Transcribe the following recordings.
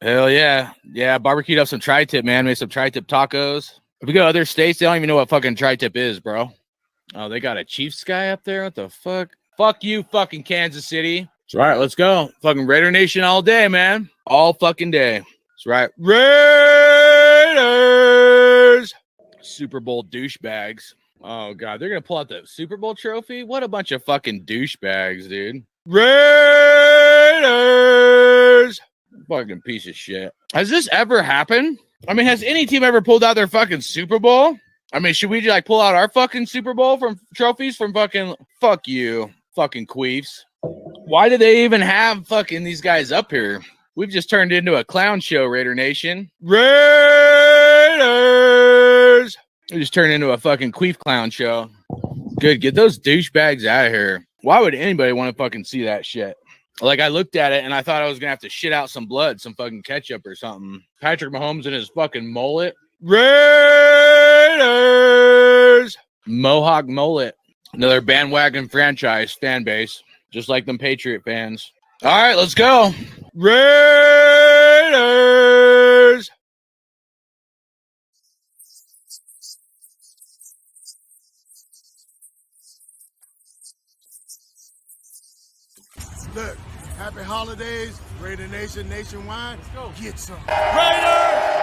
Hell yeah. Yeah, barbecued up some tri-tip, man. Made some tri-tip tacos. If we go to other states, they don't even know what fucking tri-tip is, bro. Oh, they got a Chiefs guy up there? What the fuck? Fuck you, fucking Kansas City. That's right, let's go. Fucking Raider Nation all day, man. All fucking day. That's right. Raiders! Super Bowl douchebags. Oh, God. They're going to pull out the Super Bowl trophy? What a bunch of fucking douchebags, dude. Raiders! Fucking piece of shit. Has this ever happened? I mean, has any team ever pulled out their fucking Super Bowl? I mean, should we just like pull out our fucking Super Bowl from trophies from fucking fuck you, fucking queefs? Why do they even have fucking these guys up here? We've just turned into a clown show, Raider Nation. Raiders! We just turned into a fucking queef clown show. Good, get those douchebags out of here. Why would anybody want to fucking see that shit? Like, I looked at it and I thought I was going to have to shit out some blood, some fucking ketchup or something. Patrick Mahomes and his fucking mullet. Raiders! Mohawk mullet. Another bandwagon franchise fan base, just like them Patriot fans. All right, let's go. Raiders! Look, happy holidays, Raider Nation nationwide. Let's go. Get some. Raiders!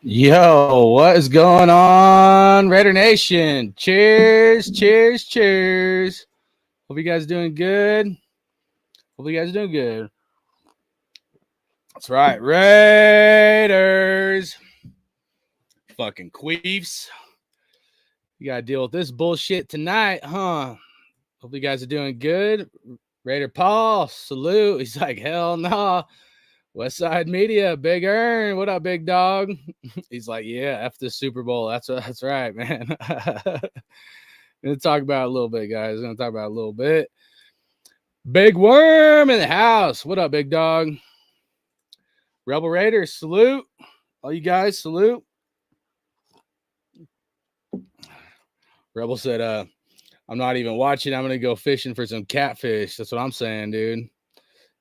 Yo, what is going on, Raider Nation? Cheers, cheers, cheers. Hope you guys doing good. That's right, Raiders. Fucking queefs. You gotta deal with this bullshit tonight, huh? Hope you guys are doing good. Raider Paul, salute. He's like, hell no. Nah. Westside Media, Big Earn. What up, big dog? He's like, yeah, F the Super Bowl. That's right, man. Gonna talk about it a little bit, guys. Big Worm in the house. What up, big dog? Rebel Raiders, salute. All you guys, salute. Rebel said, I'm not even watching. I'm gonna go fishing for some catfish. That's what I'm saying, dude.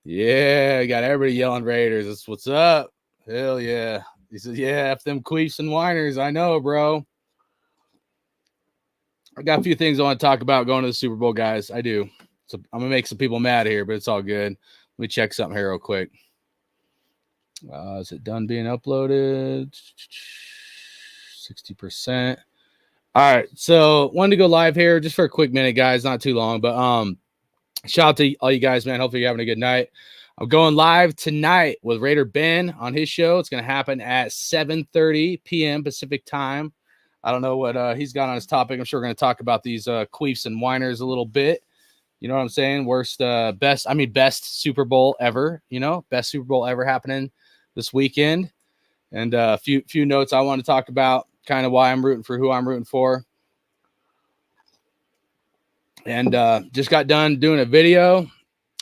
Yeah, got everybody yelling Raiders. That's what's up. Hell yeah. He says, yeah, F them queefs and whiners. I know, bro. I got a few things I want to talk about going to the Super Bowl, guys. I do. So I'm going to make some people mad here, but it's all good. Let me check something here real quick. Is it done being uploaded? 60%. All right. So wanted to go live here just for a quick minute, guys. Not too long, but shout out to all you guys, man. Hopefully you're having a good night. I'm going live tonight with Raider Ben on his show. It's going to happen at 7:30 p.m. Pacific time. I don't know what he's got on his topic. I'm sure we're going to talk about these queefs and whiners a little bit. You know what I'm saying? Best Super Bowl ever. You know, best Super Bowl ever happening this weekend. And a few notes I want to talk about, kind of why I'm rooting for who I'm rooting for. And just got done doing a video.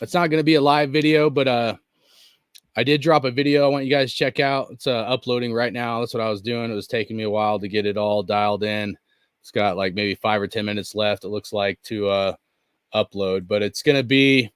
It's not going to be a live video, but I did drop a video I want you guys to check out. It's uploading right now. That's what I was doing. It was taking me a while to get it all dialed in. It's got like maybe 5 or 10 minutes left, it looks like, to upload. But it's going to be,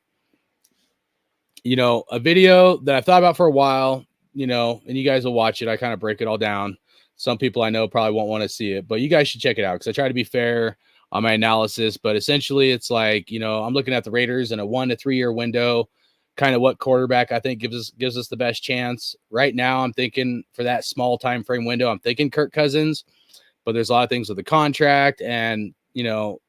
you know, a video that I've thought about for a while, you know, and you guys will watch it. I kind of break it all down. Some people I know probably won't want to see it, but you guys should check it out because I try to be fair on my analysis. But essentially, it's like, you know, I'm looking at the Raiders in a 1 to 3 year window, kind of what quarterback I think gives us the best chance. Right now, I'm thinking for that small time frame window, I'm thinking Kirk Cousins, but there's a lot of things with the contract. And, you know,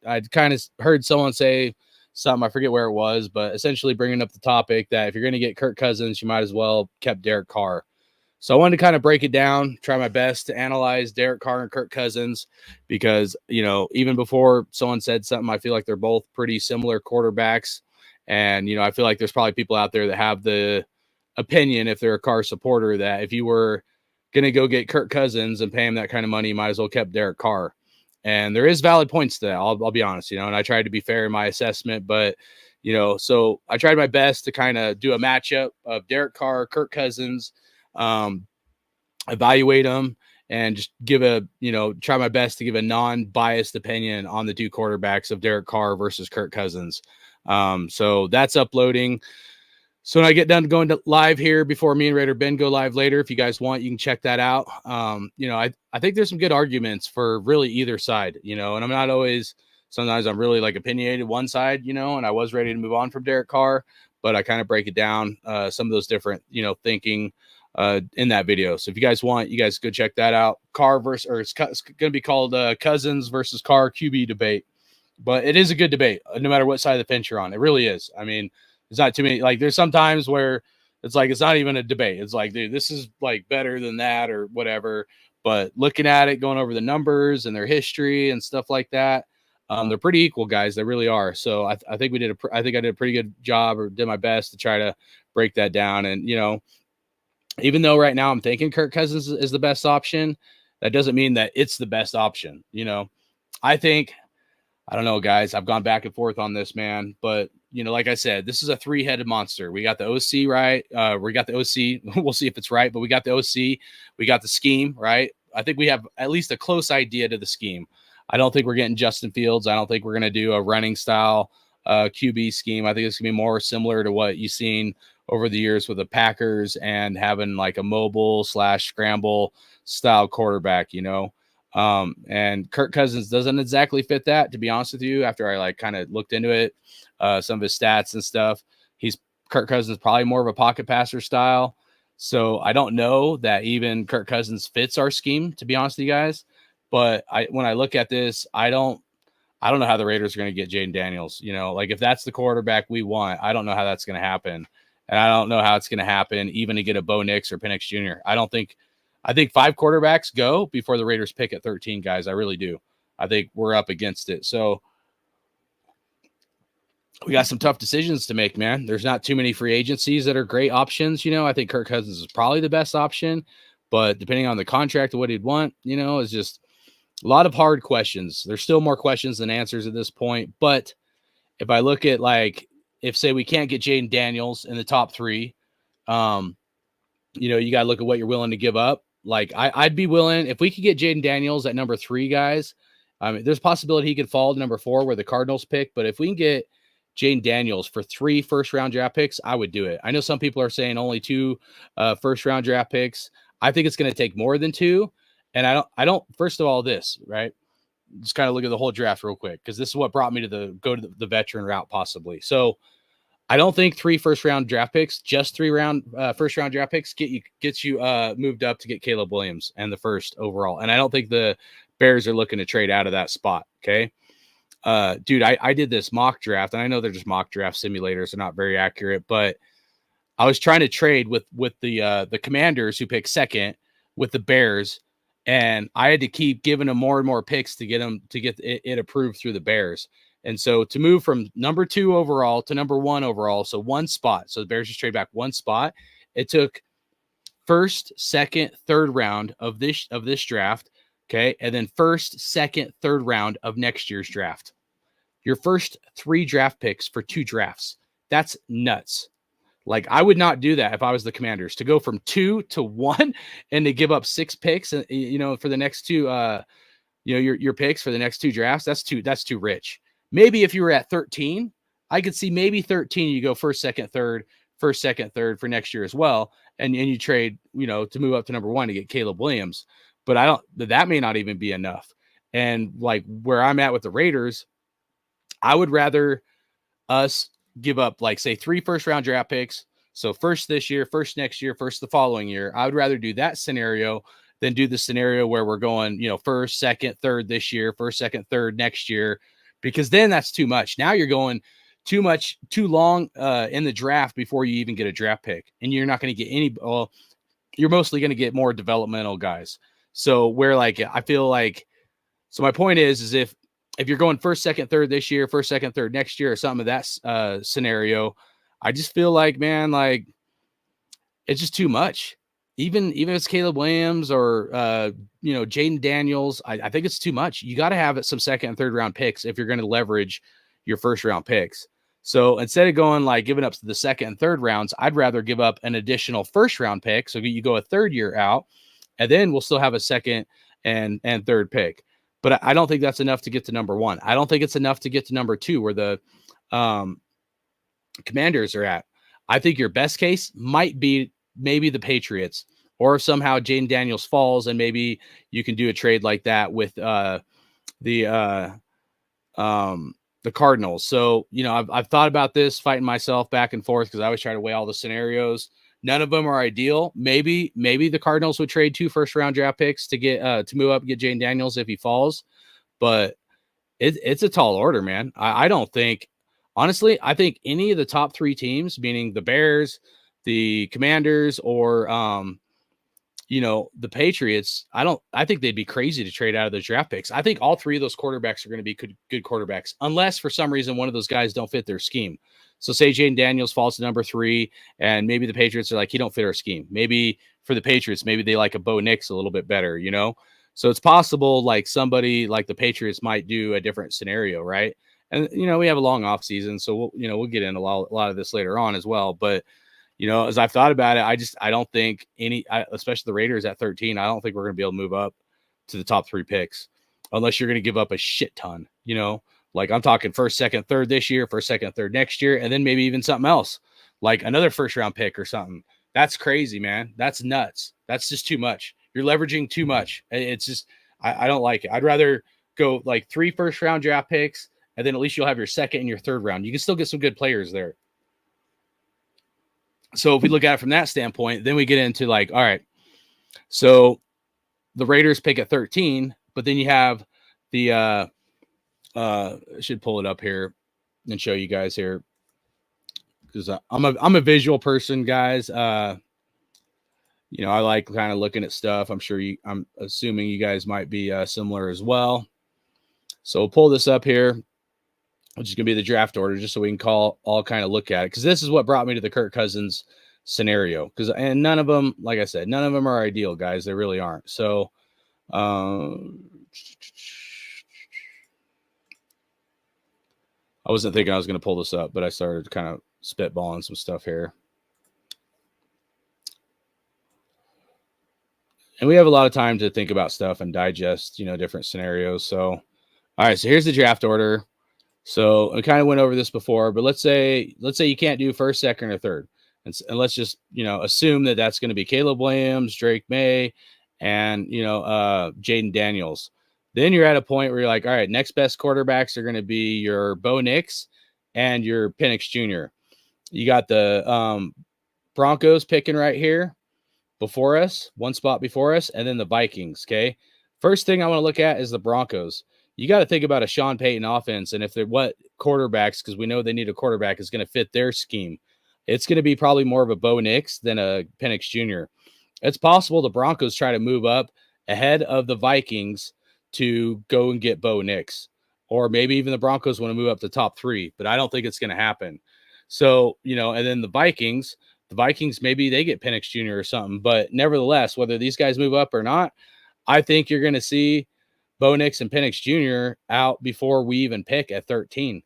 I'd kind of heard someone say something, I forget where it was, but essentially bringing up the topic that if you're going to get Kirk Cousins, you might as well kept Derek Carr. So I wanted to kind of break it down, try my best to analyze Derek Carr and Kirk Cousins, because, you know, even before someone said something, I feel like they're both pretty similar quarterbacks. And, you know, I feel like there's probably people out there that have the opinion, if they're a Carr supporter, that if you were going to go get Kirk Cousins and pay him that kind of money, you might as well kept Derek Carr. And there is valid points to that. I'll be honest, you know, and I tried to be fair in my assessment, but, you know, so I tried my best to kind of do a matchup of Derek Carr, Kirk Cousins, evaluate them, and just give a, you know, try my best to give a non-biased opinion on the two quarterbacks of Derek Carr versus Kirk Cousins. So that's uploading. So when I get done going to live here before me and Raider Ben go live later, if you guys want, you can check that out. You know, I think there's some good arguments for really either side, you know, and I'm not always, sometimes I'm really like opinionated one side, you know, and I was ready to move on from Derek Carr, but I kind of break it down, some of those different, you know, thinking in that video. So if you guys want, you guys go check that out. Carr versus, or it's going to be called Cousins versus Carr QB debate, but it is a good debate no matter what side of the fence you're on. It really is. I mean, it's not too many. Like, there's some times where it's like, it's not even a debate. It's like, dude, this is like better than that or whatever. But looking at it, going over the numbers and their history and stuff like that, they're pretty equal, guys. They really are. So I think I did a pretty good job, or did my best to try to break that down. And, you know, even though right now I'm thinking Kirk Cousins is the best option, that doesn't mean that it's the best option. You know, I don't know, guys. I've gone back and forth on this, man. But, you know, like I said, this is a three-headed monster. We got the OC, right? We got the OC. We'll see if it's right, but we got the OC. We got the scheme, right? I think we have at least a close idea to the scheme. I don't think we're getting Justin Fields. I don't think we're going to do a running style QB scheme. I think it's going to be more similar to what you've seen over the years with the Packers, and having like a mobile / scramble style quarterback, you know. And Kirk Cousins doesn't exactly fit that, to be honest with you. After I like kind of looked into it, some of his stats and stuff, Kirk Cousins probably more of a pocket passer style. So I don't know that even Kirk Cousins fits our scheme, to be honest with you guys. But when I look at this, I don't know how the Raiders are going to get Jayden Daniels. You know, like if that's the quarterback we want, I don't know how that's going to happen. And I don't know how it's going to happen even to get a Bo Nix or Penix Jr. I think 5 quarterbacks go before the Raiders pick at 13, guys. I really do. I think we're up against it. So we got some tough decisions to make, man. There's not too many free agencies that are great options. You know, I think Kirk Cousins is probably the best option, but depending on the contract and what he'd want, you know, is just a lot of hard questions. There's still more questions than answers at this point. But if I look at, like, if say we can't get Jayden Daniels in the top 3, you know, you got to look at what you're willing to give up. Like I'd be willing, if we could get Jayden Daniels at number 3, guys. I mean, there's a possibility he could fall to number 4 where the Cardinals pick, but if we can get Jayden Daniels for 3 first-round draft picks, I would do it. I know some people are saying only 2 first-round draft picks. I think it's going to take more than 2. And I don't. First of all, this, right? Just kind of look at the whole draft real quick, because this is what brought me to go to the veteran route possibly. So I don't think 3 first-round draft picks, just 3 first-round draft picks gets you moved up to get Caleb Williams and the first overall. And I don't think the Bears are looking to trade out of that spot. Okay, dude, I did this mock draft, and I know they're just mock draft simulators; they're not very accurate. But I was trying to trade with the Commanders, who picked second, with the Bears, and I had to keep giving them more and more picks to get it approved through the Bears. And so to move from number 2 overall to number 1 overall, so 1 spot. So the Bears just trade back 1 spot. It took first, second, third round of this draft, okay, and then first, second, third round of next year's draft. Your first 3 draft picks for 2 drafts. That's nuts. Like, I would not do that if I was the Commanders, to go from 2 to 1 and to give up 6 picks, and you know, for the next 2, you know, your picks for the next 2 drafts. That's too rich. Maybe if you were at 13, I could see maybe 13, you go first, second, third for next year as well. And you trade, you know, to move up to number 1 to get Caleb Williams. But that may not even be enough. And like where I'm at with the Raiders, I would rather us give up, like, say, 3 first-round draft picks. So first this year, first next year, first the following year. I would rather do that scenario than do the scenario where we're going, you know, first, second, third this year, first, second, third next year, because then that's too much. Now you're going too long in the draft before you even get a draft pick, and you're not going to get any. Well, you're mostly going to get more developmental guys. So where like I feel like, so my point is if you're going first, second, third this year, first, second, third next year, or something of that scenario, I just feel like, man, like it's just too much. Even if it's Caleb Williams or Jaden Daniels, I think it's too much. You got to have some second and third round picks if you're going to leverage your first round picks. So instead of going like giving up the second and third rounds, I'd rather give up an additional first round pick. So you go a third year out, and then we'll still have a second and third pick. But I don't think that's enough to get to number one. I don't think it's enough to get to number two, where the Commanders are at. I think your best case might be maybe the Patriots, or if somehow Jaden Daniels falls and maybe you can do a trade like that with the Cardinals. So, I've thought about this, fighting myself back and forth because I always try to weigh all the scenarios. None of them are ideal. Maybe the Cardinals would trade 2 first-round draft picks to get to move up and get Jaden Daniels if he falls, but it's a tall order, man. I don't think, honestly, I think any of the top 3 teams, meaning the Bears, the Commanders, or the Patriots, I think they'd be crazy to trade out of those draft picks. I think all 3 of those quarterbacks are going to be good quarterbacks, unless for some reason one of those guys don't fit their scheme. So say Jaden Daniels falls to number 3, and maybe the Patriots are like, he don't fit our scheme. Maybe for the Patriots, maybe they like a Bo Nix a little bit better, So it's possible like somebody like the Patriots might do a different scenario, right? And, we have a long off season, so we'll get into a lot of this later on as well. But, as I've thought about it, I don't think especially the Raiders at 13, I don't think we're going to be able to move up to the top 3 picks unless you're going to give up a shit ton, like I'm talking first, second, third this year, first, second, third next year, and then maybe even something else, like another first round pick or something. That's crazy, man. That's nuts. That's just too much. You're leveraging too much. It's just, I don't like it. I'd rather go like 3 first round draft picks, and then at least you'll have your second and your third round. You can still get some good players there. So if we look at it from that standpoint, then we get into like, all right, so the Raiders pick at 13, but then you have the I should pull it up here and show you guys here, because I'm a visual person, guys. I like kind of looking at stuff. I'm assuming you guys might be similar as well. So we'll pull this up here, which is going to be the draft order, just so we can all kind of look at it, because this is what brought me to the Kirk Cousins scenario. And none of them, like I said, none of them are ideal, guys. They really aren't. So I wasn't thinking I was going to pull this up, but I started kind of spitballing some stuff here. And we have a lot of time to think about stuff and digest, different scenarios. So, all right, so here's the draft order. So I kind of went over this before, but let's say you can't do first, second, or third. And let's just, assume that that's going to be Caleb Williams, Drake May, and, Jaden Daniels. Then you're at a point where you're like, all right, next best quarterbacks are going to be your Bo Nix and your Penix Jr. You got the Broncos picking right here before us, one spot before us, and then the Vikings, okay? First thing I want to look at is the Broncos. You got to think about a Sean Payton offense, and if they're what quarterbacks, because we know they need a quarterback, is going to fit their scheme. It's going to be probably more of a Bo Nix than a Penix Jr. It's possible the Broncos try to move up ahead of the Vikings to go and get Bo Nix, or maybe even the Broncos want to move up to top 3, but I don't think it's going to happen. So, and then the Vikings, maybe they get Penix Jr. or something, but nevertheless, whether these guys move up or not, I think you're going to see Bo Nix and Penix Jr. out before we even pick at 13.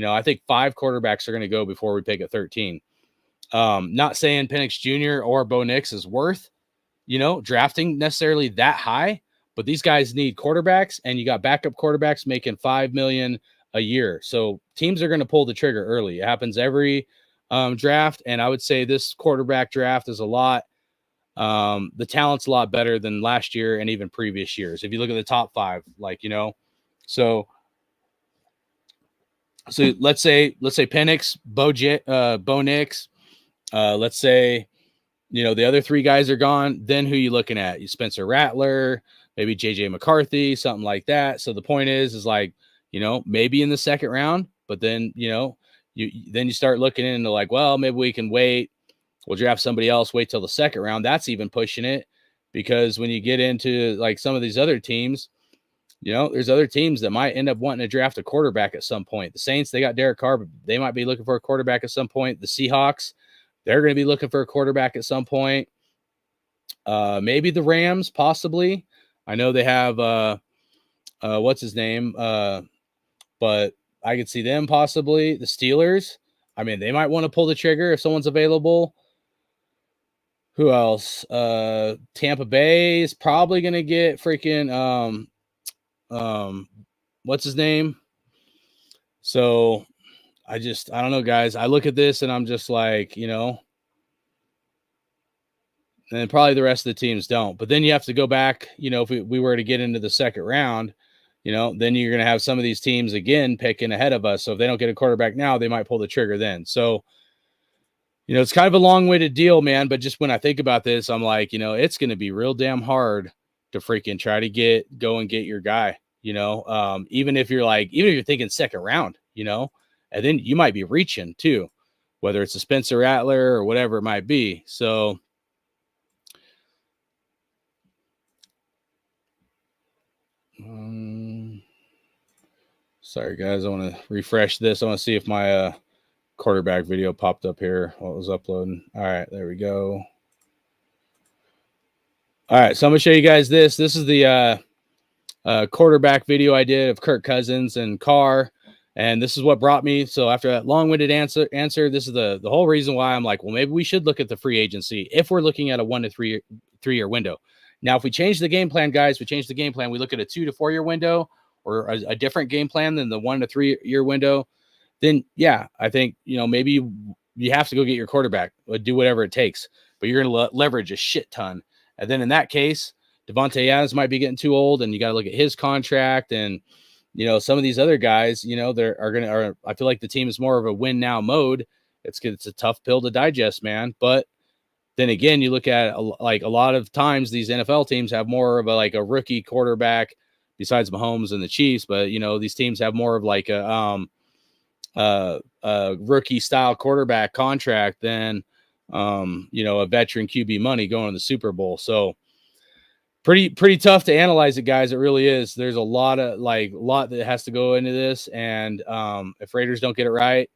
I think 5 quarterbacks are going to go before we pick at 13. Not saying Penix Jr. or Bo Nix is worth, drafting necessarily that high, but these guys need quarterbacks, and you got backup quarterbacks making $5 million a year. So teams are going to pull the trigger early. It happens every draft, and I would say this quarterback draft is a lot. The talent's a lot better than last year and even previous years. If you look at the top 5, so let's say Penix, Bo Nix. Let's say, the other 3 guys are gone. Then who you looking at? You Spencer Rattler, maybe JJ McCarthy, something like that. So the point is like, maybe in the second round, but then, you start looking into like, well, maybe we can wait we'll draft somebody else, wait till the second round. That's even pushing it, because when you get into like some of these other teams, you know, there's other teams that might end up wanting to draft a quarterback at some point. The Saints, they got Derek Carr, but they might be looking for a quarterback at some point. The Seahawks, they're going to be looking for a quarterback at some point. Maybe the Rams, possibly. I know they have what's his name, but I could see them possibly. The Steelers, I mean, they might want to pull the trigger if someone's available. Who else? Tampa Bay is probably going to get freaking what's his name? So I don't know, guys. I look at this and I'm just like, you know, and probably the rest of the teams don't. But then you have to go back, you know, if we were to get into the second round, you know, then you're going to have some of these teams again picking ahead of us. So if they don't get a quarterback now, they might pull the trigger then. So, you know, it's kind of a long-winded deal, man. But just when I think about this, I'm like, you know, it's going to be real damn hard to freaking try to go and get your guy, you know, even if you're thinking second round, you know, and then you might be reaching too, whether it's a Spencer Rattler or whatever it might be. So, sorry guys, I want to refresh this. I want to see if my quarterback video popped up here while it was uploading. All right, there we go. All right, so I'm gonna show you guys this. This is the quarterback video I did of Kirk Cousins and Carr, and this is what brought me. So after that long-winded answer, this is the whole reason why I'm like, well, maybe we should look at the free agency if we're looking at a 1 to 3 year window. Now, if we change the game plan, guys, we look at a 2 to 4 year window or a different game plan than the 1 to 3 year window. Then, yeah, I think, you know, maybe you have to go get your quarterback, do whatever it takes, but you're going to leverage a shit ton. And then in that case, Devontae Adams might be getting too old, and you got to look at his contract. And, you know, some of these other guys, you know, I feel like the team is more of a win now mode. It's a tough pill to digest, man. But then again, you look at a lot of times these NFL teams have more of a rookie quarterback besides Mahomes and the Chiefs. But, you know, these teams have more of like a rookie style quarterback contract than, you know, a veteran QB money going to the Super Bowl. So pretty tough to analyze it, guys. It really is. There's a lot that has to go into this. And if Raiders don't get it right,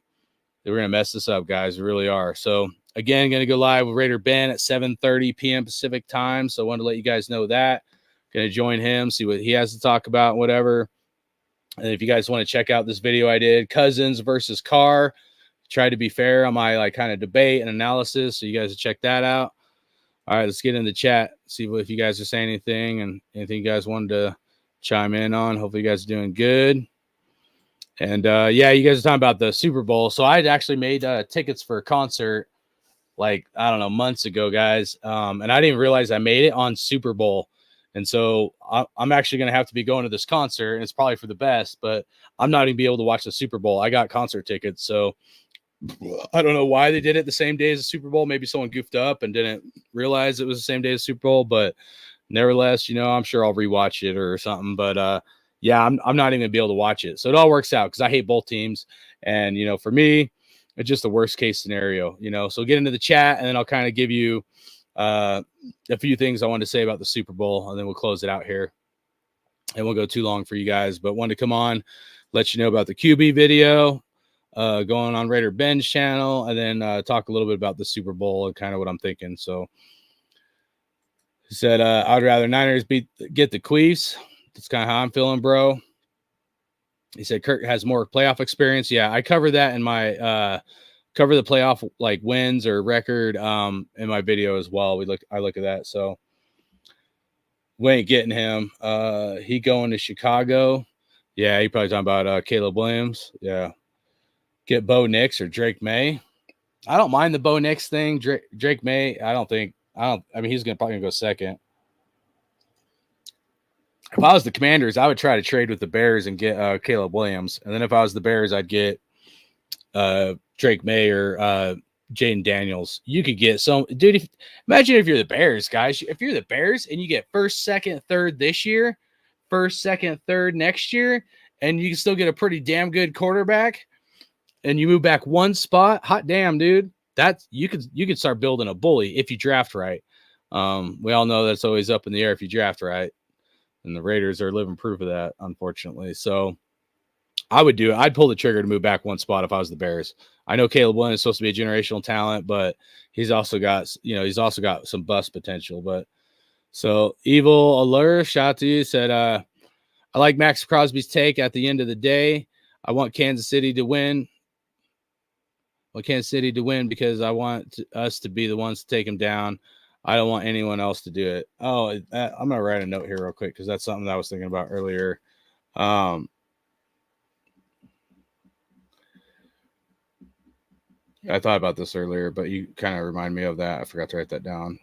they're going to mess this up, guys. They really are. So again, going to go live with Raider Ben at 7:30 p.m. Pacific time. So I wanted to let you guys know that. Going to join him, see what he has to talk about, whatever. And if you guys want to check out this video I did, Cousins versus Carr, try to be fair on my kind of debate and analysis. So you guys check that out. All right, let's get in the chat. See if you guys are saying anything and anything you guys wanted to chime in on. Hopefully you guys are doing good. And yeah, you guys are talking about the Super Bowl. So I had actually made tickets for a concert I don't know, months ago, guys. And I didn't realize I made it on Super Bowl. And so I'm actually going to have to be going to this concert, and it's probably for the best, but I'm not going to be able to watch the Super Bowl. I got concert tickets. So I don't know why they did it the same day as the Super Bowl. Maybe someone goofed up and didn't realize it was the same day as the Super Bowl, but nevertheless, you know, I'm sure I'll rewatch it or something. But yeah, I'm not even gonna be able to watch it. So it all works out because I hate both teams. And, you know, for me, it's just the worst case scenario, you know. So get into the chat, and then I'll kind of give you a few things I wanted to say about the Super Bowl, and then we'll close it out here. And won't go too long for you guys, but wanted to come on, let you know about the QB video going on Raider Ben's channel, and then talk a little bit about the Super Bowl and kind of what I'm thinking. So he said, I'd rather Niners get the Queefs. That's kind of how I'm feeling, bro. He said Kirk has more playoff experience. Yeah, I cover that in my cover the playoff wins or record in my video as well. I look at that. So we ain't getting him. He going to Chicago. Yeah, he probably talking about Caleb Williams. Yeah. Get Bo Nix or Drake May. I don't mind the Bo Nix thing. Drake May, I mean, he's probably gonna go second. If I was the Commanders, I would try to trade with the Bears and get Caleb Williams. And then if I was the Bears, I'd get Drake May or Jaden Daniels. You could get dude. Imagine if you're the Bears, guys. If you're the Bears and you get first, second, third this year, first, second, third next year, and you can still get a pretty damn good quarterback, and you move back one spot. Hot damn, dude. that's you could start building a bully if you draft right. We all know that's always up in the air if you draft right, and the Raiders are living proof of that, unfortunately. So I would do it. I'd pull the trigger to move back one spot if I was the Bears. I know Caleb Williams is supposed to be a generational talent, but he's also got some bust potential. But so Evil Allure, shout out to you, said I like Max Crosby's take at the end of the day. I want Kansas City to win. Because I want us to be the ones to take him down. I don't want anyone else to do it. Oh, I'm going to write a note here real quick because that's something that I was thinking about earlier. I thought about this earlier, but you kind of remind me of that. I forgot to write that down.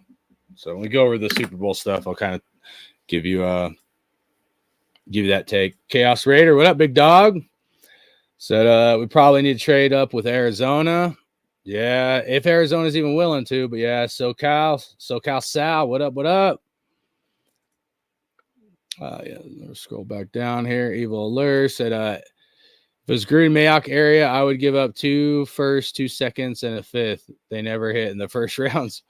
So when we go over the Super Bowl stuff, I'll kind of give you that take. Chaos Raider, what up, big dog? Said we probably need to trade up with Arizona. Yeah, if Arizona's even willing to. But yeah, SoCal Sal, what up? Yeah, let's scroll back down here. Evil Allure said if it was Gruden Mayock area, I would give up 2 firsts, 2 seconds, and a 5th. They never hit in the first rounds.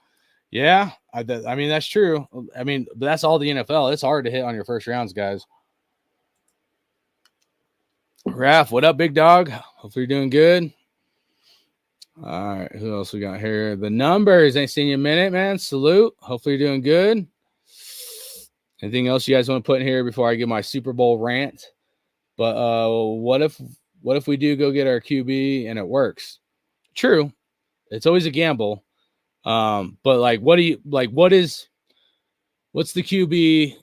Yeah, I mean, that's true. I mean, but that's all the NFL. It's hard to hit on your first rounds, guys. Raph, what up, big dog? Hopefully you're doing good. All right, who else we got here? The numbers. Ain't seen you a minute, man. Salute. Hopefully you're doing good. Anything else you guys want to put in here before I give my Super Bowl rant? But what if we do go get our QB and it works? True. It's always a gamble. But like, what's the QB?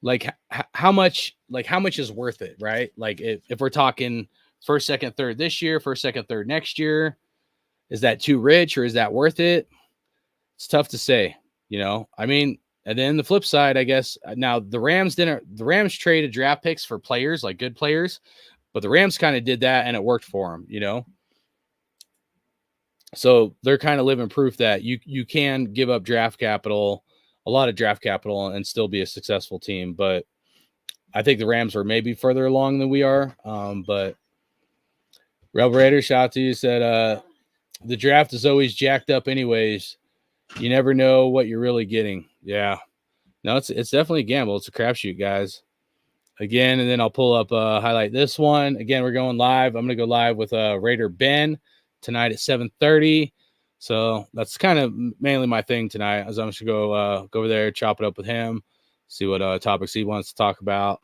Like how much is worth it, right? Like if we're talking first, second, third this year, first, second, third next year, is that too rich or is that worth it? It's tough to say, I mean, and then the flip side, I guess now the Rams traded draft picks for players, like good players, but the Rams kind of did that and it worked for them, So they're kind of living proof that you can give up a lot of draft capital and still be a successful team. But I think the Rams are maybe further along than we are. But Rebel Raider, shout out to you, said the draft is always jacked up anyways. You never know what you're really getting. Yeah. No, it's definitely a gamble. It's a crapshoot, guys. Again, and then I'll pull up highlight this one. Again, we're going live. I'm going to go live with Raider Ben tonight at 7:30. So that's kind of mainly my thing tonight, as I'm just going to go over there, chop it up with him, see what topics he wants to talk about.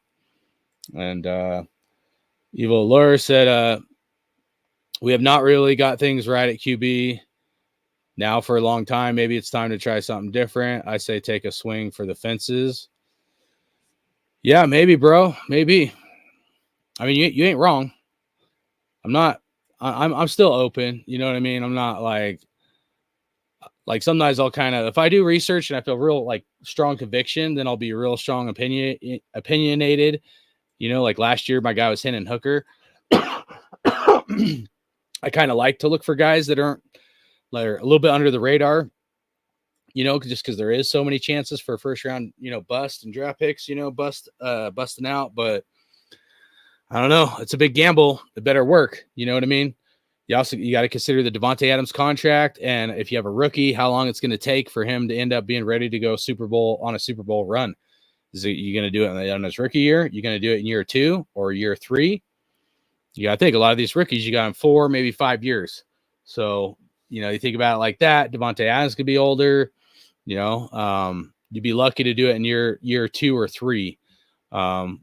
And Evil Allure said, we have not really got things right at QB now for a long time. Maybe it's time to try something different. I say take a swing for the fences. Yeah, maybe, bro. Maybe. I mean, you ain't wrong. I'm still open. You know what I mean? I'm not like sometimes I'll kind of, if I do research and I feel real like strong conviction, then I'll be real strong opinionated. Like last year, my guy was Hendon Hooker. I kind of like to look for guys that aren't like a little bit under the radar, just because there is so many chances for first round, bust and draft picks, busting out. But I don't know. It's a big gamble. It better work. You know what I mean? You got to consider the Devontae Adams contract, and if you have a rookie, how long it's going to take for him to end up being ready to go on a Super Bowl run. Is you going to do it on his rookie year? You're going to do it in year 2 or year 3? You got to think a lot of these rookies you got in 4, maybe 5 years. So you think about it like that. Devontae Adams could be older. You'd be lucky to do it in year 2 or 3,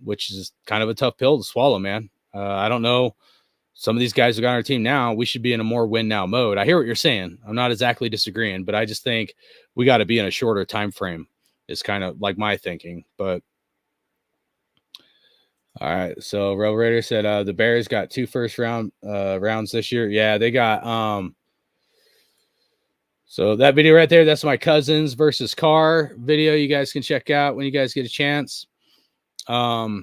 which is kind of a tough pill to swallow, man. I don't know. Some of these guys who got on our team now, we should be in a more win now mode. I hear what you're saying. I'm not exactly disagreeing, but I just think we got to be in a shorter time frame. It's kind of like my thinking. But all right. So Rebel Raider said the Bears got 2 first rounds this year. Yeah, they got so that video right there, that's my Cousins versus Carr video. You guys can check out when you guys get a chance. I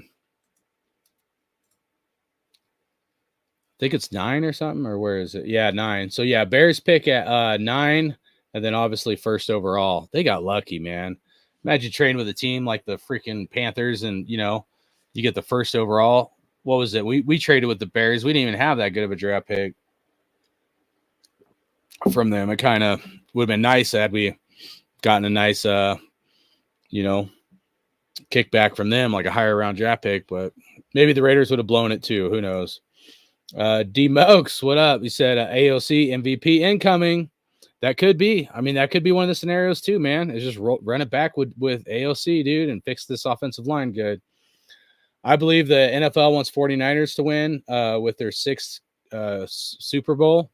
think it's 9 or something, or where is it? Yeah, 9. So yeah, Bears pick at 9, and then obviously first overall. They got lucky, man. Imagine trading with a team like the freaking Panthers, and you get the first overall. What was it? We traded with the Bears. We didn't even have that good of a draft pick. from them. It kind of would have been nice had we gotten a nice, kickback from them, like a higher round draft pick, but maybe the Raiders would have blown it too. Who knows? D Mokes, what up? He said AOC MVP incoming. That could be. I mean, that could be one of the scenarios too, man. It's just run it back with AOC, dude, and fix this offensive line good. I believe the NFL wants 49ers to win with their 6th Super Bowl.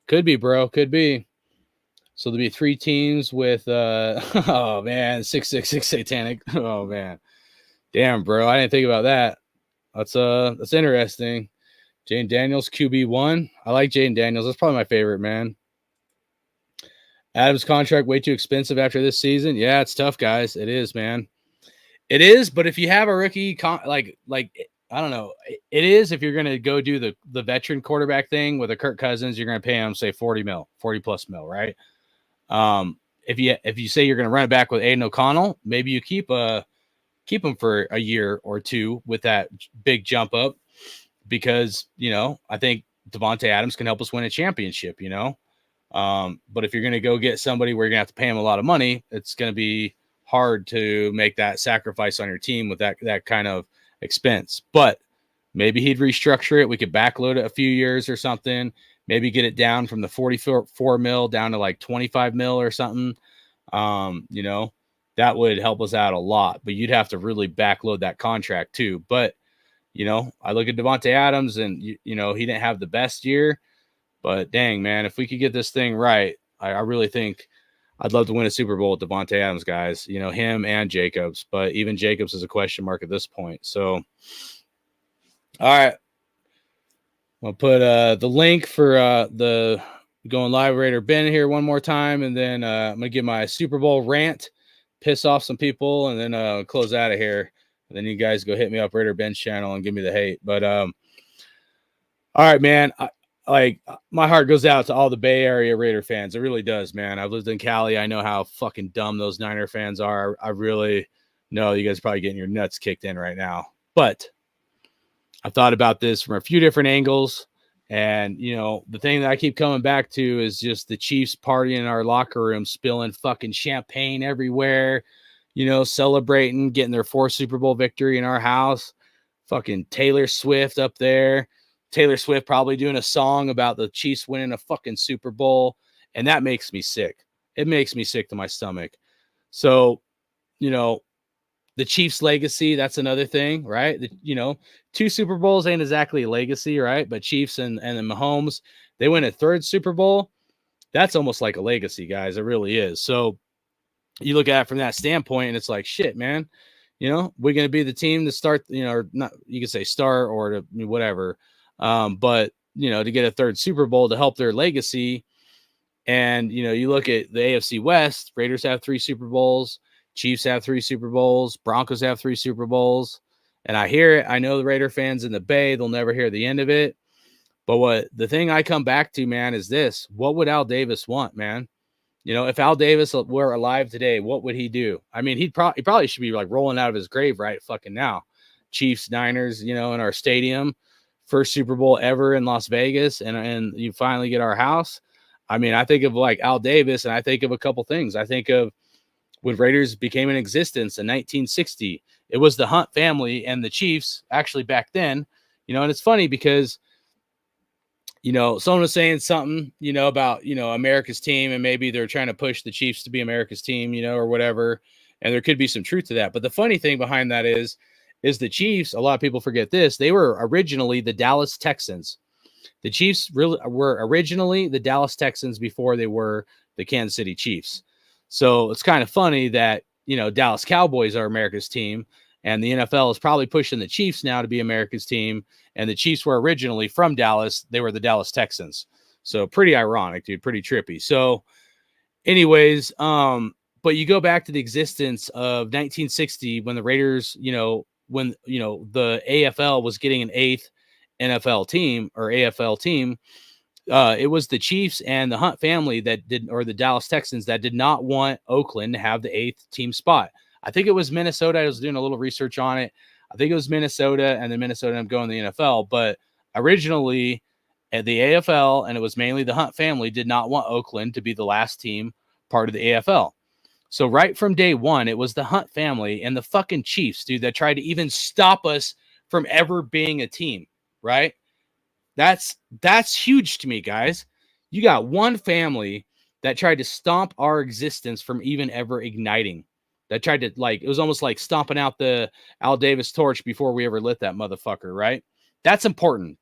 Could be, bro. Could be. So there'll be 3 teams with oh man, 666 satanic. Oh man. Damn, bro. I didn't think about that. That's interesting. Jane Daniels, QB1. I like Jane Daniels. That's probably my favorite, man. Adams' contract way too expensive after this season. Yeah, it's tough, guys. It is, man. It is, but if you have a rookie, like I don't know, it is if you're going to go do the veteran quarterback thing with a Kirk Cousins, you're going to pay him say 40 plus mil, right? If you say you're going to run it back with Aiden O'Connell, maybe you keep him for a year or two with that big jump up, because I think Davante Adams can help us win a championship. But if you're going to go get somebody where you're going to have to pay him a lot of money, it's going to be hard to make that sacrifice on your team with that kind of expense. But maybe he'd restructure it. We could backload it a few years or something. Maybe get it down from the 44 mil down to like 25 mil or something. That would help us out a lot. But you'd have to really backload that contract too. But I look at Davante Adams, and he didn't have the best year. But dang, man, if we could get this thing right, I really think I'd love to win a Super Bowl with Davante Adams, guys. Him and Jacobs, but even Jacobs is a question mark at this point. So, all right, I'll put the link for the Going Live Raider Ben here one more time, and then I'm gonna give my Super Bowl rant, piss off some people, and then close out of here. And then you guys go hit me up Raider Ben's channel and give me the hate. But all right, man. My heart goes out to all the Bay Area Raider fans. It really does, man. I've lived in Cali. I know how fucking dumb those Niner fans are. I really know you guys are probably getting your nuts kicked in right now. But I've thought about this from a few different angles. And, the thing that I keep coming back to is just the Chiefs partying in our locker room, spilling fucking champagne everywhere, celebrating, getting their 4th Super Bowl victory in our house. Fucking Taylor Swift up there. Taylor Swift probably doing a song about the Chiefs winning a fucking Super Bowl. And that makes me sick. It makes me sick to my stomach. So, the Chiefs legacy, that's another thing, right? 2 Super Bowls ain't exactly a legacy, right? But Chiefs and the Mahomes, they win a 3rd Super Bowl. That's almost like a legacy, guys. It really is. So you look at it from that standpoint, and it's like, shit, man, we're going to be the team to start, or not, you could say start or to whatever. But to get a 3rd Super Bowl to help their legacy. And, you look at the AFC West, Raiders have 3 Super Bowls, Chiefs have 3 Super Bowls, Broncos have 3 Super Bowls. And I hear it. I know the Raider fans in the Bay, they'll never hear the end of it. But the thing I come back to, man, is this. What would Al Davis want, man? If Al Davis were alive today, what would he do? I mean, he probably should be like rolling out of his grave right fucking now. Chiefs, Niners, in our stadium. 1st Super Bowl ever in Las Vegas, and you finally get our house. I mean, I think of like Al Davis, and I think of a couple things. I think of when Raiders became in existence in 1960. It was the Hunt family and the Chiefs actually back then, and it's funny because, someone was saying something, about, America's team, and maybe they're trying to push the Chiefs to be America's team, or whatever. And there could be some truth to that. But the funny thing behind that is the Chiefs, a lot of people forget this, they were originally the Dallas Texans. The Chiefs really were originally the Dallas Texans before they were the Kansas City Chiefs. So it's kind of funny that, Dallas Cowboys are America's team, and the NFL is probably pushing the Chiefs now to be America's team, and the Chiefs were originally from Dallas. They were the Dallas Texans. So pretty ironic, dude, pretty trippy. So anyways, but you go back to the existence of 1960 when the Raiders, when the AFL was getting an 8th NFL team or AFL team, it was the Chiefs and the Hunt family or the Dallas Texans that did not want Oakland to have the 8th team spot. I think it was Minnesota. I was doing a little research on it. I think it was Minnesota, and then Minnesota ended up going to the NFL. But originally, And the AFL, and it was mainly the Hunt family, did not want Oakland to be the last team part of the AFL. So right from day one, it was the Hunt family and the fucking Chiefs, dude, that tried to even stop us from ever being a team, right? That's huge to me, guys. You got one family that tried to stomp our existence from even ever igniting. That tried to, like, it was almost like stomping out the Al Davis torch before we ever lit that motherfucker, right? That's important.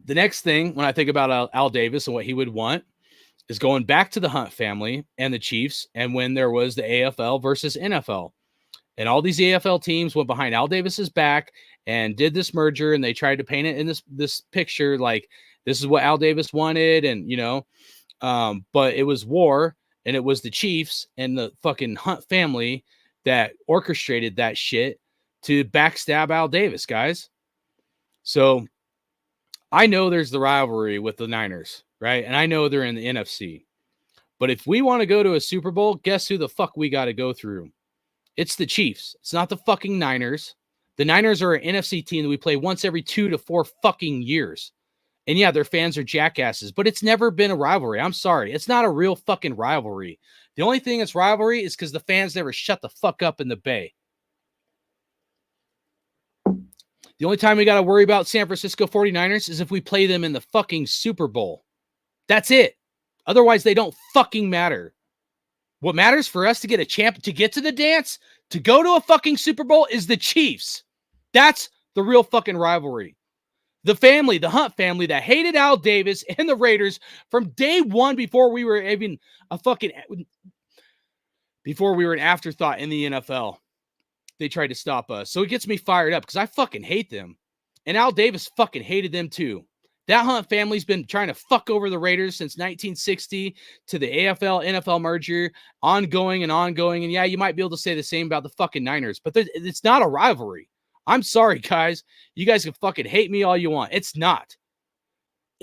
The next thing, when I think about Al Davis and what he would want, is going back to the Hunt family and the Chiefs, and when there was the AFL versus NFL. And all these AFL teams went behind Al Davis's back and did this merger, and they tried to paint it in this picture like this is what Al Davis wanted, and but it was war, and it was the Chiefs and the fucking Hunt family that orchestrated that shit to backstab Al Davis, guys. So I know there's the rivalry with the Niners, right? And I know they're in the NFC. But if we want to go to a Super Bowl, guess who the fuck we got to go through? It's the Chiefs. It's not the fucking Niners. The Niners are an NFC team that we play once every 2 to 4 fucking years. And yeah, their fans are jackasses, but it's never been a rivalry. I'm sorry. It's not a real fucking rivalry. The only thing that's rivalry is because the fans never shut the fuck up in the Bay. The only time we got to worry about San Francisco 49ers is if we play them in the fucking Super Bowl. That's it. Otherwise, they don't fucking matter. What matters for us to get a champ, to get to the dance, to go to a fucking Super Bowl is the Chiefs. That's the real fucking rivalry. The family, the Hunt family that hated Al Davis and the Raiders from day one before we were even before we were an afterthought in the NFL. They tried to stop us. So it gets me fired up because I fucking hate them. And Al Davis fucking hated them too. That Hunt family's been trying to fuck over the Raiders since 1960 to the AFL NFL merger, ongoing and ongoing. And yeah, you might be able to say the same about the fucking Niners, but it's not a rivalry. I'm sorry, guys. You guys can fucking hate me all you want. It's not.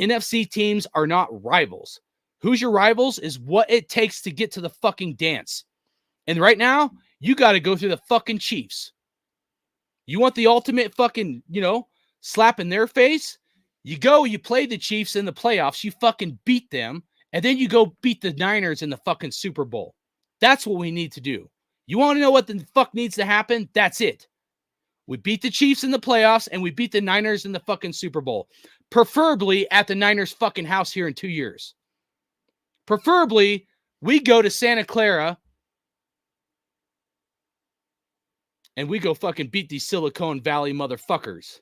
NFC teams are not rivals. Who's your rivals is what it takes to get to the fucking dance. And right now, you got to go through the fucking Chiefs. You want the ultimate fucking, slap in their face? You go, you play the Chiefs in the playoffs, you fucking beat them, and then you go beat the Niners in the fucking Super Bowl. That's what we need to do. You want to know what the fuck needs to happen? That's it. We beat the Chiefs in the playoffs, and we beat the Niners in the fucking Super Bowl. Preferably at the Niners fucking house here in 2 years. Preferably, we go to Santa Clara and we go fucking beat these Silicon Valley motherfuckers.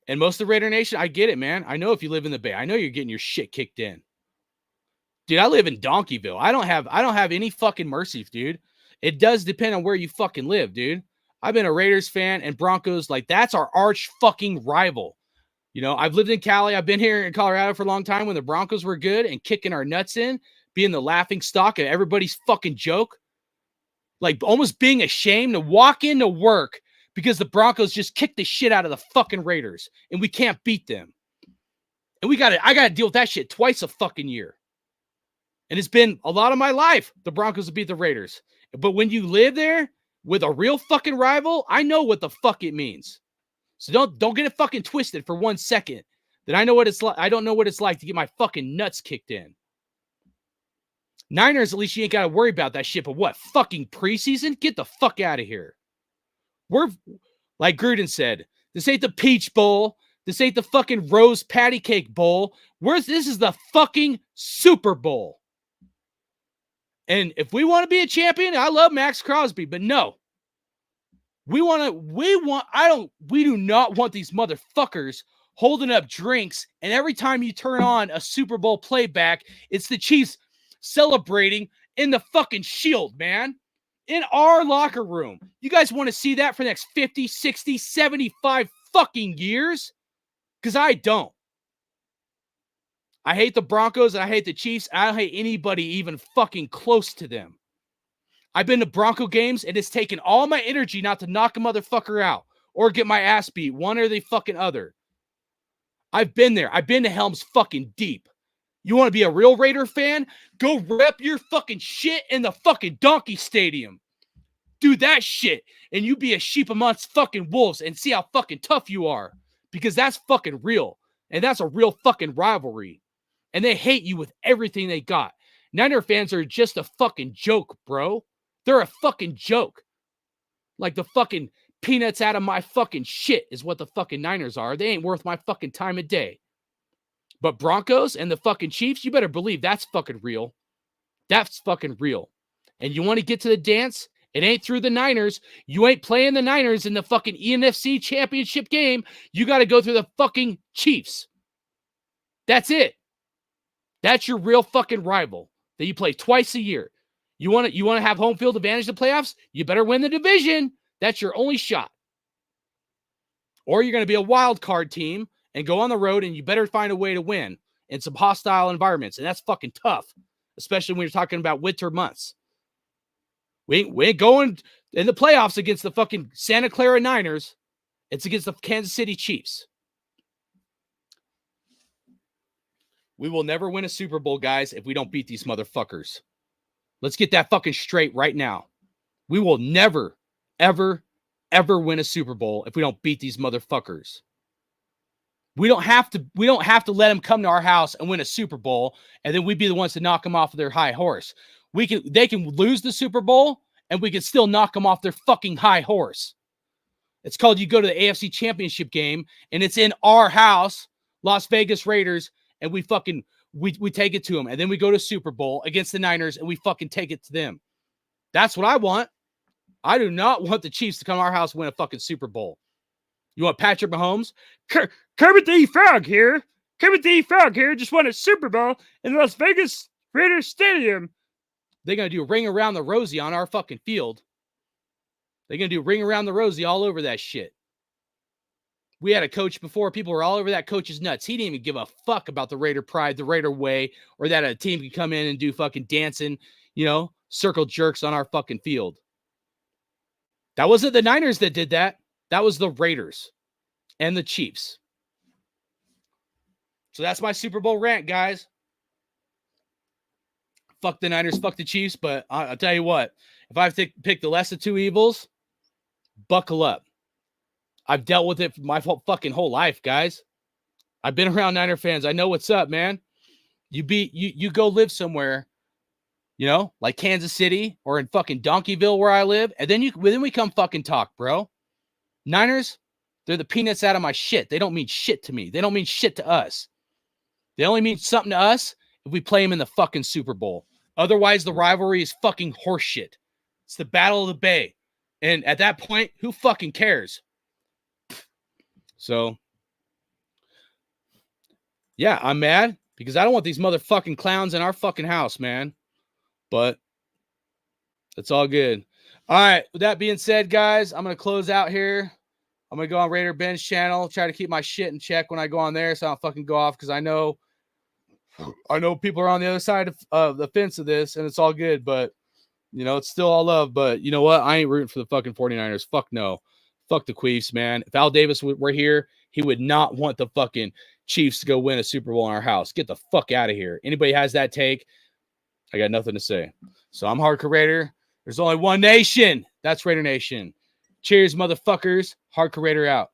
And most of the Raider Nation, I get it, man. I know if you live in the Bay, I know you're getting your shit kicked in. Dude, I live in Donkeyville. I don't have any fucking mercy, dude. It does depend on where you fucking live, dude. I've been a Raiders fan and Broncos, like that's our arch fucking rival. I've lived in Cali. I've been here in Colorado for a long time when the Broncos were good and kicking our nuts in, being the laughing stock of everybody's fucking joke. Like almost being ashamed to walk into work because the Broncos just kicked the shit out of the fucking Raiders and we can't beat them. And I got to deal with that shit twice a fucking year. And it's been a lot of my life. The Broncos have beat the Raiders. But when you live there with a real fucking rival, I know what the fuck it means. So don't get it fucking twisted for 1 second that I know what it's like. I don't know what it's like to get my fucking nuts kicked in. Niners, at least you ain't got to worry about that shit. But what, fucking preseason? Get the fuck out of here. We're, like Gruden said, this ain't the Peach Bowl. This ain't the fucking Rose Patty Cake Bowl. This is the fucking Super Bowl. And if we want to be a champion, I love Max Crosby, but no. We do not want these motherfuckers holding up drinks. And every time you turn on a Super Bowl playback, it's the Chiefs celebrating in the fucking shield, man. In our locker room. You guys want to see that for the next 50, 60, 75 fucking years? Because I don't. I hate the Broncos and I hate the Chiefs. I don't hate anybody even fucking close to them. I've been to Bronco games and it's taken all my energy not to knock a motherfucker out or get my ass beat, one or the fucking other. I've been there. I've been to Helms fucking deep. You want to be a real Raider fan? Go rep your fucking shit in the fucking Donkey Stadium. do that shit and you be a sheep amongst fucking wolves and see how fucking tough you are, because that's fucking real. And that's a real fucking rivalry. And they hate you with everything they got. Niner fans are just a fucking joke, bro. They're a fucking joke. Like the fucking peanuts out of my fucking shit is what the fucking Niners are. They ain't worth my fucking time of day. But Broncos and the fucking Chiefs, you better believe that's fucking real. That's fucking real. And you want to get to the dance? It ain't through the Niners. You ain't playing the Niners in the fucking NFC championship game. You got to go through the fucking Chiefs. That's it. That's your real fucking rival that you play twice a year. You want to have home field advantage in the playoffs? You better win the division. That's your only shot. Or you're going to be a wild card team and go on the road, and you better find a way to win in some hostile environments. And that's fucking tough, especially when you're talking about winter months. We ain't going in the playoffs against the fucking Santa Clara Niners. It's against the Kansas City Chiefs. We will never win a Super Bowl, guys, if we don't beat these motherfuckers. Let's get that fucking straight right now. We will never, ever, ever win a Super Bowl if we don't beat these motherfuckers. We don't have to let them come to our house and win a Super Bowl, and then we'd be the ones to knock them off of their high horse. They can lose the Super Bowl, and we can still knock them off their fucking high horse. It's called, you go to the AFC Championship game, and it's in our house, Las Vegas Raiders, and we take it to them. And then we go to Super Bowl against the Niners, and we fucking take it to them. That's what I want. I do not want the Chiefs to come to our house and win a fucking Super Bowl. You want Patrick Mahomes? Kermit the Frog here. Kermit the Frog here just won a Super Bowl in Las Vegas Raiders Stadium. They're going to do Ring Around the Rosie on our fucking field. They're going to do Ring Around the Rosie all over that shit. We had a coach before. People were all over that coach's nuts. He didn't even give a fuck about the Raider pride, the Raider way, or that a team could come in and do fucking dancing, circle jerks on our fucking field. That wasn't the Niners that did that. That was the Raiders and the Chiefs. So that's my Super Bowl rant, guys. Fuck the Niners, fuck the Chiefs, but I'll tell you what. If I have to pick the less of two evils, buckle up. I've dealt with it for my fucking whole life, guys. I've been around Niner fans. I know what's up, man. You go live somewhere, like Kansas City or in fucking Donkeyville where I live, and then we come fucking talk, bro. Niners, they're the peanuts out of my shit. They don't mean shit to me. They don't mean shit to us. They only mean something to us if we play them in the fucking Super Bowl. Otherwise, the rivalry is fucking horseshit. It's the Battle of the Bay. And at that point, who fucking cares? So, yeah, I'm mad because I don't want these motherfucking clowns in our fucking house, man. But it's all good. All right. With that being said, guys, I'm going to close out here. I'm going to go on Raider Ben's channel, try to keep my shit in check when I go on there so I don't fucking go off, because I know people are on the other side of the fence of this, and it's all good, but, it's still all love. But you know what? I ain't rooting for the fucking 49ers. Fuck no. Fuck the Queefs, man. If Al Davis were here, he would not want the fucking Chiefs to go win a Super Bowl in our house. Get the fuck out of here. Anybody has that take, I got nothing to say. So I'm Hardcore Raider. There's only one nation. That's Raider Nation. Cheers, motherfuckers. Hardcore Raider out.